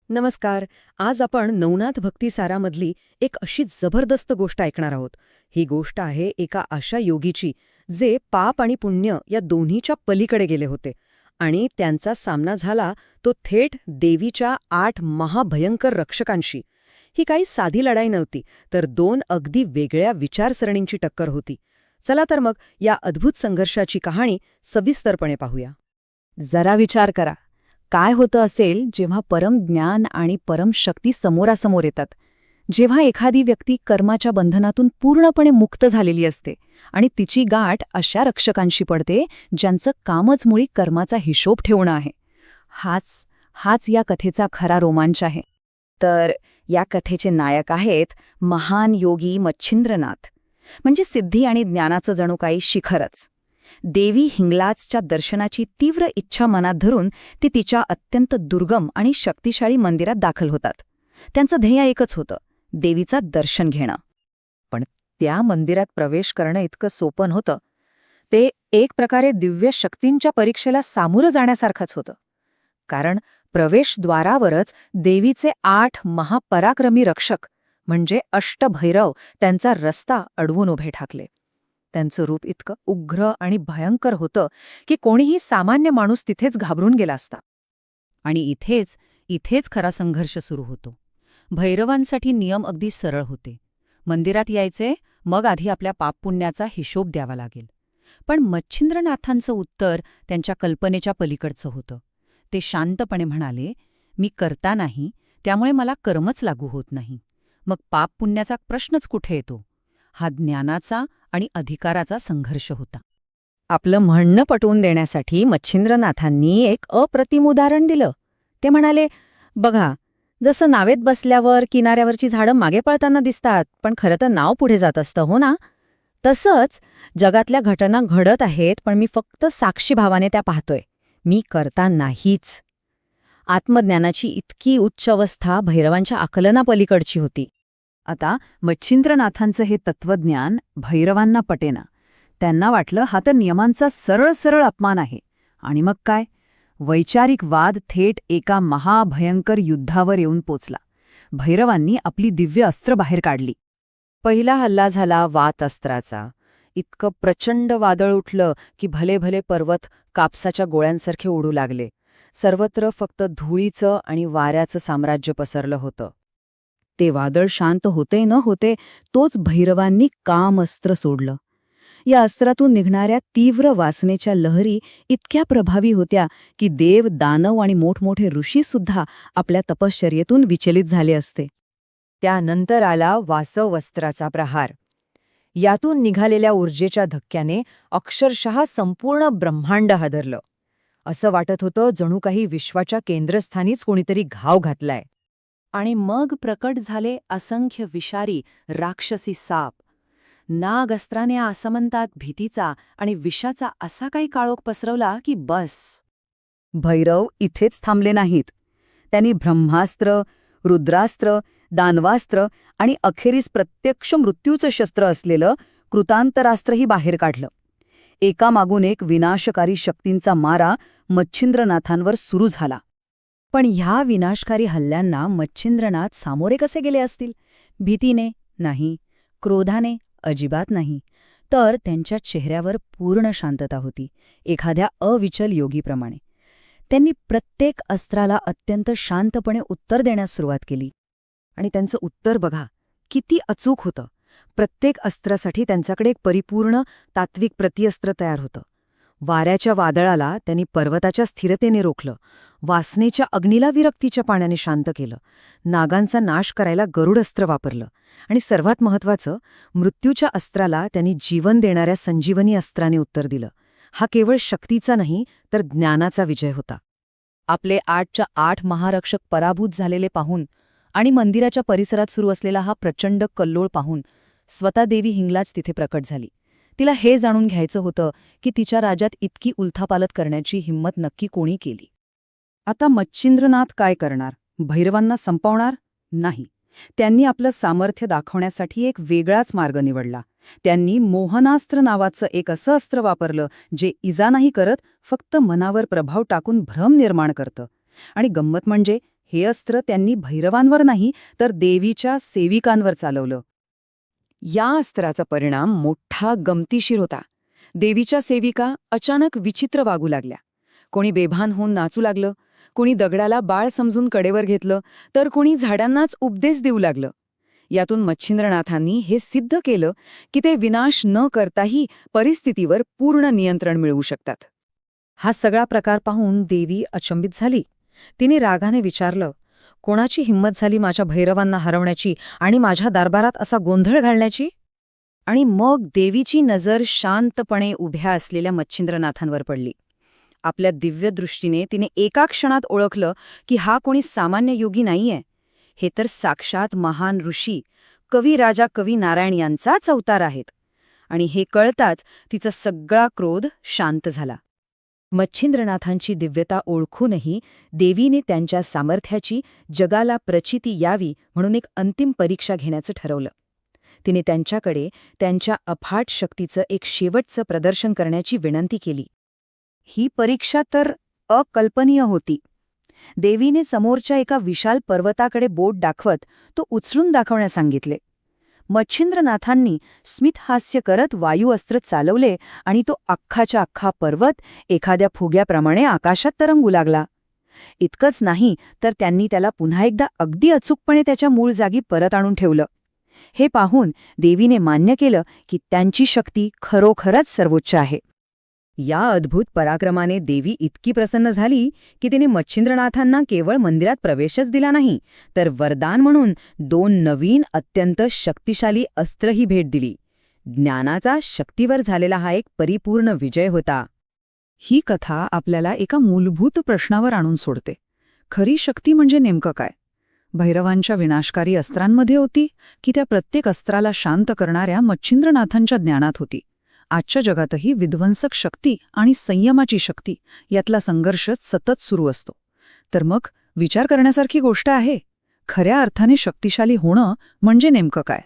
नमस्कार. आज आपण नवनाथ भक्तिसारामधली एक अशी जबरदस्त गोष्ट ऐकणार आहोत. ही गोष्ट आहे एका अशा योगीची जे पाप आणि पुण्य या दोन्हीच्या पलीकडे गेले होते आणि त्यांचा सामना झाला तो थेट देवीच्या 8 महाभयंकर रक्षकांशी. ही काही साधी लढाई नव्हती, तर 2 अगदी वेगळ्या विचारसरणींची टक्कर होती. चला तर मग या अद्भुत संघर्षाची कहाणी सविस्तरपणे पाहूया. जरा विचार करा, काय होतं असेल जेव्हा परम ज्ञान आणि परम शक्ती समोरासमोर येतात. जेव्हा एखादी व्यक्ती कर्माच्या बंधनातून पूर्णपणे मुक्त झालेली असते आणि तिची गाठ अशा रक्षकांशी पडते ज्यांचं कामच मुळी कर्माचा हिशोब ठेवणं आहे. हाच या कथेचा खरा रोमांच आहे. तर या कथेचे नायक आहेत महान योगी मच्छिंद्रनाथ, म्हणजे सिद्धी आणि ज्ञानाचं जणू काही शिखरच. देवी हिंगलाजच्या दर्शनाची तीव्र इच्छा मनात धरून ते तिच्या अत्यंत दुर्गम आणि शक्तिशाली मंदिरात दाखल होतात. त्यांचं ध्येय एकच होतं, देवीचा दर्शन घेणं. पण त्या मंदिरात प्रवेश करणं इतकं सोपं होतं. ते एक प्रकारे दिव्य शक्तींच्या परीक्षेला सामोरं जाण्यासारखंच होतं. कारण प्रवेशद्वारावरच देवीचे 8 महापराक्रमी रक्षक म्हणजे अष्टभैरव त्यांचा रस्ता अडवून उभे ठाकले. त्यांचं रूप इतकं उग्र आणि भयंकर होतं की कोणीही सामान्य माणूस तिथेच घाबरून गेला असता. आणि इथेच खरा संघर्ष सुरू होतो. भैरवांसाठी नियम अगदी सरळ होते. मंदिरात यायचे, मग आधी आपल्या पापपुण्याचा हिशोब द्यावा लागेल. पण मच्छिंद्रनाथांचं उत्तर त्यांच्या कल्पनेच्या पलीकडचं होतं. ते शांतपणे म्हणाले, मी करता नाही, त्यामुळे मला कर्मच लागू होत नाही. मग पापपुण्याचा प्रश्नच कुठे येतो? हा ज्ञानाचा आणि अधिकाराचा संघर्ष होता. आपलं म्हणणं पटवून देण्यासाठी मच्छिंद्रनाथांनी एक अप्रतिम उदाहरण दिलं. ते म्हणाले, बघा, जसं नावेत बसल्यावर किनाऱ्यावरची झाडं मागे पळताना दिसतात, पण खरं तर नाव पुढे जात असतं, हो ना? तसंच जगातल्या घटना घडत आहेत, पण मी फक्त साक्षीभावाने त्या पाहतोय. मी करता नाहीच. आत्मज्ञानाची इतकी उच्च अवस्था भैरवांच्या आकलनापलीकडची होती. आता मच्छिंद्रनाथांचं हे तत्वज्ञान भैरवांना पटेना. त्यांना वाटलं हा तर नियमांचा सरळ अपमान आहे. आणि मग काय? वैचारिक वाद थेट एका महाभयंकर युद्धावर येऊन पोचला. भैरवांनी आपली दिव्य अस्त्र बाहेर काढली. पहिला हल्ला झाला वात अस्त्राचा. इतकं प्रचंड वादळ उठलं की भले पर्वत कापसाच्या गोळ्यांसारखे उडू लागले. सर्वत्र फक्त धुळीचं आणि वाऱ्याचं साम्राज्य पसरलं होतं. ते वादळ शांत होते न होते तोच भैरवांनी काम अस्त्र सोडलं. या अस्त्रातून निघणाऱ्या तीव्र वासनेच्या लहरी इतक्या प्रभावी होत्या की देव, दानव आणि मोठमोठे ऋषीसुद्धा आपल्या तपश्चर्येतून विचलित झाले असते. त्यानंतर आला वासवस्त्राचा प्रहार. यातून निघालेल्या ऊर्जेच्या धक्क्याने अक्षरशः संपूर्ण ब्रह्मांड हादरलं. असं वाटत होतं जणू काही विश्वाच्या केंद्रस्थानीच कोणीतरी घाव घातलाय. आणि मग प्रकट झाले असंख्य विषारी राक्षसी साप. नाग अस्त्राने आसमंतात भीतीचा आणि विषाचा असा काही काळोख पसरवला की बस. भैरव इथेच थांबले नाहीत. त्यांनी ब्रह्मास्त्र, रुद्रास्त्र, दानवास्त्र आणि अखेरीस प्रत्यक्ष मृत्यूचं शस्त्र असलेलं कृतांतरास्त्रही बाहेर काढलं. एकामागून एक विनाशकारी शक्तींचा मारा मच्छिंद्रनाथांवर सुरू झाला. पण ह्या विनाशकारी हल्ल्यांना मच्छिंद्रनाथ सामोरे कसे गेले असतील? भीतीने नाही, क्रोधाने अजिबात नाही, तर त्यांच्या चेहऱ्यावर पूर्ण शांतता होती, एखाद्या अविचल योगीप्रमाणे. त्यांनी प्रत्येक अस्त्राला अत्यंत शांतपणे उत्तर देण्यास सुरुवात केली. आणि त्यांचं उत्तर बघा, किती अचूक होतं. प्रत्येक अस्त्रासाठी त्यांच्याकडे एक परिपूर्ण तात्विक प्रतिअस्त्र तयार होतं. वाऱ्याच्या वादळाला त्यांनी पर्वताच्या स्थिरतेने रोखलं. वासनेच्या अग्नीला विरक्तीच्या पाण्याने शांत केलं. नागांचा नाश करायला गरुड अस्त्र वापरलं. आणि सर्वात महत्त्वाचं, मृत्यूच्या अस्त्राला त्यांनी जीवन देणाऱ्या संजीवनी अस्त्राने उत्तर दिलं. हा केवळ शक्तीचा नाही, तर ज्ञानाचा विजय होता. आपले 8च्या 8 महारक्षक पराभूत झालेले पाहून आणि मंदिराच्या परिसरात सुरू असलेला हा प्रचंड कल्लोळ पाहून स्वतः देवी हिंगलाज तिथे प्रकट झाली. तिला हे जाणून घ्यायचं होतं की तिच्या राज्यात इतकी उलथापालत करण्याची हिंमत नक्की कोणी केली. आता मच्छिंद्रनाथ काय करणार? भैरवांना संपवणार? नाही. त्यांनी आपलं सामर्थ्य दाखवण्यासाठी एक वेगळाच मार्ग निवडला. त्यांनी मोहनास्त्र नावाचं एक असं अस्त्र वापरलं जे इजा नाही करत, फक्त मनावर प्रभाव टाकून भ्रम निर्माण करतं. आणि गंमत म्हणजे हे अस्त्र त्यांनी भैरवांवर नाही तर देवीच्या सेविकांवर चालवलं. या अस्त्राचा परिणाम मोठा गमतीशीर होता. देवीच्या सेविका अचानक विचित्र वागू लागल्या. कोणी बेभान होऊन नाचू लागलं, कोणी दगडाला बाळ समजून कडेवर घेतलं, तर कोणी झाडांनाच उपदेश देऊ लागलं. यातून मच्छिंद्रनाथांनी हे सिद्ध केलं की ते विनाश न करताही परिस्थितीवर पूर्ण नियंत्रण मिळवू शकतात. हा सगळा प्रकार पाहून देवी अचंबित झाली. तिने रागाने विचारलं, कोणाची हिंमत झाली माझ्या भैरवांना हरवण्याची आणि माझ्या दरबारात असा गोंधळ घालण्याची? आणि मग देवीची नजर शांतपणे उभ्या असलेल्या मच्छिंद्रनाथांवर पडली. आपल्या दिव्य दृष्टीने तिने एका क्षणात ओळखलं की हा कोणी सामान्य योगी नाहीये. हे तर साक्षात महान ऋषी, कवी राजा कवी नारायण यांचाच अवतार आहेत. आणि हे कळताच तिचा सगळा क्रोध शांत झाला. मच्छिंद्रनाथांची दिव्यता ओळखूनही देवीने त्यांच्या सामर्थ्याची जगाला प्रचिती यावी म्हणून एक अंतिम परीक्षा घेण्याचं ठरवलं. तिने त्यांच्याकडे त्यांच्या अफाट शक्तीचं एक शेवटचं प्रदर्शन करण्याची विनंती केली. ही परीक्षा तर अकल्पनीय होती. देवीने समोरच्या एका विशाल पर्वताकडे बोट दाखवत तो उचलून दाखवण्यास सांगितले. मच्छिंद्रनाथांनी स्मितहास्य करत वायुअस्त्र चालवले आणि तो अख्खाच्या अख्खा पर्वत एखाद्या फुग्याप्रमाणे आकाशात तरंगू लागला. इतकंच नाही तर त्यांनी त्याला पुन्हा एकदा अगदी अचूकपणे त्याच्या मूळ जागी परत आणून ठेवलं. हे पाहून देवीने मान्य केलं की त्यांची शक्ती खरोखरच सर्वोच्च आहे. या अद्भुत पराक्रमाने देवी इतकी प्रसन्न झाली की तिने मच्छिंद्रनाथांना केवळ मंदिरात प्रवेशच दिला नाही, तर वरदान म्हणून 2 नवीन अत्यंत शक्तिशाली अस्त्रही भेट दिली. ज्ञानाचा शक्तीवर झालेला हा एक परिपूर्ण विजय होता. ही कथा आपल्याला एका मूलभूत प्रश्नावर आणून सोडते. खरी शक्ती म्हणजे नेमकं काय? भैरवांच्या विनाशकारी अस्त्रांमध्ये होती की त्या प्रत्येक अस्त्राला शांत करणाऱ्या मच्छिंद्रनाथांच्या ज्ञानात होती? आजच्या जगातही विध्वंसक शक्ती आणि संयमाची शक्ती यातला संघर्ष सतत सुरू असतो. तर मग विचार करण्यासारखी गोष्ट आहे, खऱ्या अर्थाने शक्तिशाली होणं म्हणजे नेमकं काय?